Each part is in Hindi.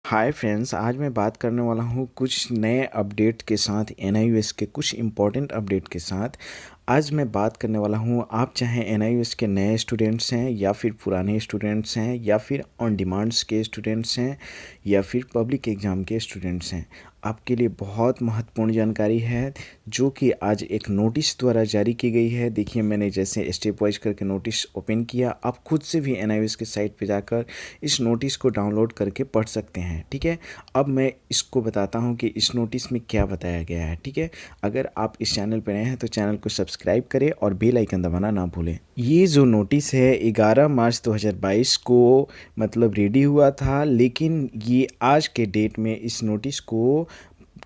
हाय फ्रेंड्स, आज मैं बात करने वाला हूँ कुछ नए अपडेट के साथ एनआईयूएस के कुछ इम्पोर्टेंट अपडेट के साथ। आज मैं बात करने वाला हूँ, आप चाहे एनआईयूएस के नए स्टूडेंट्स हैं या फिर पुराने स्टूडेंट्स हैं या फिर ऑन डिमांड्स के स्टूडेंट्स हैं या फिर पब्लिक एग्ज़ाम के स्टूडेंट्स हैं, आपके लिए बहुत महत्वपूर्ण जानकारी है जो कि आज एक नोटिस द्वारा जारी की गई है। देखिए, मैंने जैसे स्टेप वाइज करके नोटिस ओपन किया, आप खुद से भी एनआईयूएस के साइट पे जाकर इस नोटिस को डाउनलोड करके पढ़ सकते हैं। ठीक है, अब मैं इसको बताता हूँ कि इस नोटिस में क्या बताया गया है। ठीक है, अगर आप इस चैनल पर नए हैं तो चैनल को सब्सक्राइब करें और बेल आइकन दबाना ना भूलें। ये जो नोटिस है 11 मार्च 2022 को मतलब रेडी हुआ था, लेकिन ये आज के डेट में इस नोटिस को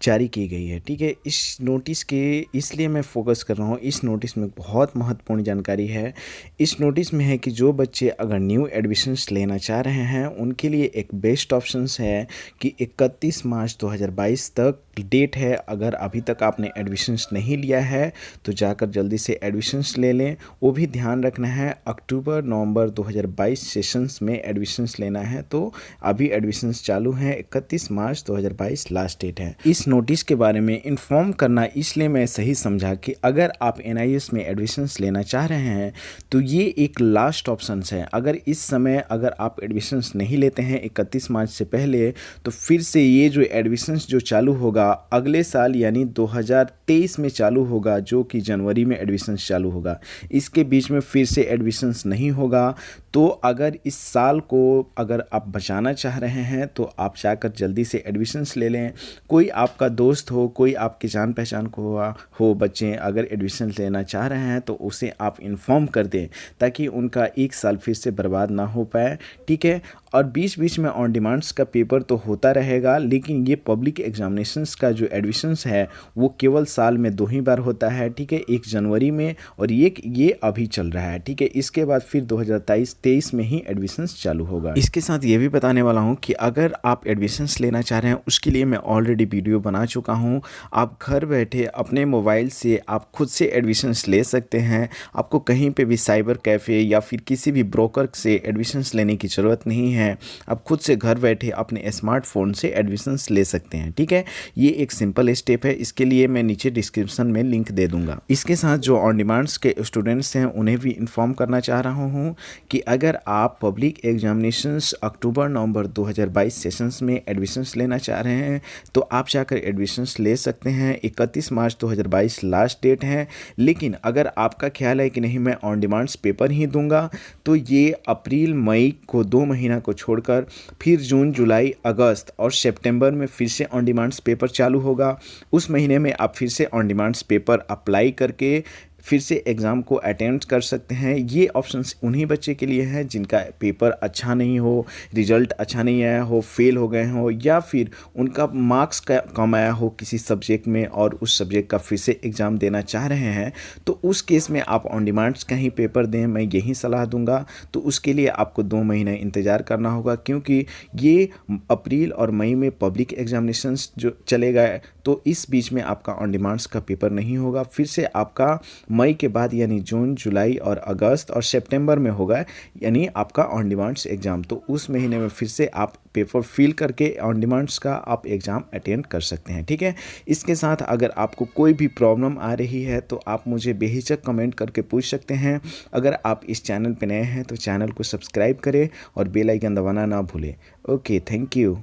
जारी की गई है। ठीक है, इस नोटिस के इसलिए मैं फोकस कर रहा हूँ, इस नोटिस में बहुत महत्वपूर्ण जानकारी है। इस नोटिस में है कि जो बच्चे अगर न्यू एडमिशन्स लेना चाह रहे हैं उनके लिए एक बेस्ट ऑप्शंस है कि 31 मार्च 2022 तक डेट है। अगर अभी तक आपने एडमिशन्स नहीं लिया है तो जाकर जल्दी से एडमिशन्स ले लें। वो भी ध्यान रखना है, अक्टूबर नवंबर 2022 सेशंस में एडमिशन्स लेना है, तो अभी एडमिशन्स चालू हैं। 31 मार्च 2022 लास्ट डेट है। इस नोटिस के बारे में इन्फॉर्म करना इसलिए मैं सही समझा कि अगर आप एनआईयूएस में एडमिशन्स लेना चाह रहे हैं तो ये एक लास्ट ऑप्शन है। अगर इस समय अगर आप एडमिशन्स नहीं लेते हैं 31 मार्च से पहले, तो फिर से ये जो एडमिशन्स जो चालू होगा अगले साल यानी 2023 में चालू होगा, जो कि जनवरी में एडमिशन्स चालू होगा। इसके बीच में फिर से एडमिशन्स नहीं होगा। तो अगर इस साल को अगर आप बचाना चाह रहे हैं तो आप जाकर जल्दी से एडमिशन्स ले लें। कोई आपका दोस्त हो, कोई आपके जान पहचान को हो बच्चे अगर एडमिशन लेना चाह रहे हैं तो उसे आप इन्फॉर्म कर दें ताकि उनका एक साल फिर से बर्बाद ना हो पाए। ठीक है, और बीच बीच में ऑन डिमांड्स का पेपर तो होता रहेगा, लेकिन ये पब्लिक एग्जामिनेशंस का जो एडमिशन्स है वो केवल साल में 2 ही बार होता है। ठीक है, एक जनवरी में और ये अभी चल रहा है। ठीक है, इसके बाद फिर 2023 में ही एडमिशन्स चालू होगा। इसके साथ ये भी बताने वाला हूँ कि अगर आप एडमिशन्स लेना चाह रहे हैं उसके लिए मैं ऑलरेडी वीडियो बना चुका हूँ। आप घर बैठे अपने मोबाइल से आप खुद से एडमिशन्स ले सकते हैं। आपको कहीं पे भी साइबर कैफ़े या फिर किसी भी ब्रोकर से एडमिशन्स लेने की ज़रूरत नहीं है। आप खुद से घर बैठे अपने स्मार्टफोन से एडमिशन्स ले सकते हैं। ठीक है, ये एक सिंपल स्टेप है। इसके लिए मैं नीचे डिस्क्रिप्शन में लिंक दे दूंगा। इसके साथ जो ऑन डिमांड्स के स्टूडेंट्स हैं उन्हें भी इन्फॉर्म करना चाह रहा हूँ कि अगर आप पब्लिक एग्जामिनेशंस अक्टूबर नवंबर 2022 सेशंस में एडमिशन्स लेना चाह रहे हैं तो आप जाकर एडमिशन्स ले सकते हैं। 31 मार्च 2022 लास्ट डेट है। लेकिन अगर आपका ख्याल है कि नहीं मैं ऑन डिमांड्स पेपर ही दूंगा, तो ये अप्रैल मई को 2 महीना को छोड़कर फिर जून जुलाई अगस्त और सितंबर में फिर से ऑन डिमांड्स पेपर चालू होगा। उस महीने में आप फिर से ऑन डिमांड्स पेपर अप्लाई करके फिर से एग्ज़ाम को अटेम्प्ट कर सकते हैं। ये ऑप्शंस उन्हीं बच्चे के लिए हैं जिनका पेपर अच्छा नहीं हो, रिजल्ट अच्छा नहीं आया हो, फेल हो गए हो या फिर उनका मार्क्स कम आया हो किसी सब्जेक्ट में और उस सब्जेक्ट का फिर से एग्ज़ाम देना चाह रहे हैं। तो उस केस में आप ऑन डिमांड्स का ही पेपर दें, मैं यही सलाह दूंगा। तो उसके लिए आपको 2 महीने इंतज़ार करना होगा, क्योंकि ये अप्रैल और मई में पब्लिक एग्जामिनेशंस जो चलेगा, तो इस बीच में आपका ऑन डिमांड्स का पेपर नहीं होगा। फिर से आपका मई के बाद यानी जून जुलाई और अगस्त और सितंबर में होगा यानी आपका ऑन डिमांड्स एग्ज़ाम। तो उस महीने में फिर से आप पेपर फिल करके ऑन डिमांड्स का आप एग्ज़ाम अटेंड कर सकते हैं। ठीक है, इसके साथ अगर आपको कोई भी प्रॉब्लम आ रही है तो आप मुझे बेहिचक कमेंट करके पूछ सकते हैं। अगर आप इस चैनल पर नए हैं तो चैनल को सब्सक्राइब करें और बेल आइकन दबाना ना भूलें। Okay, thank you.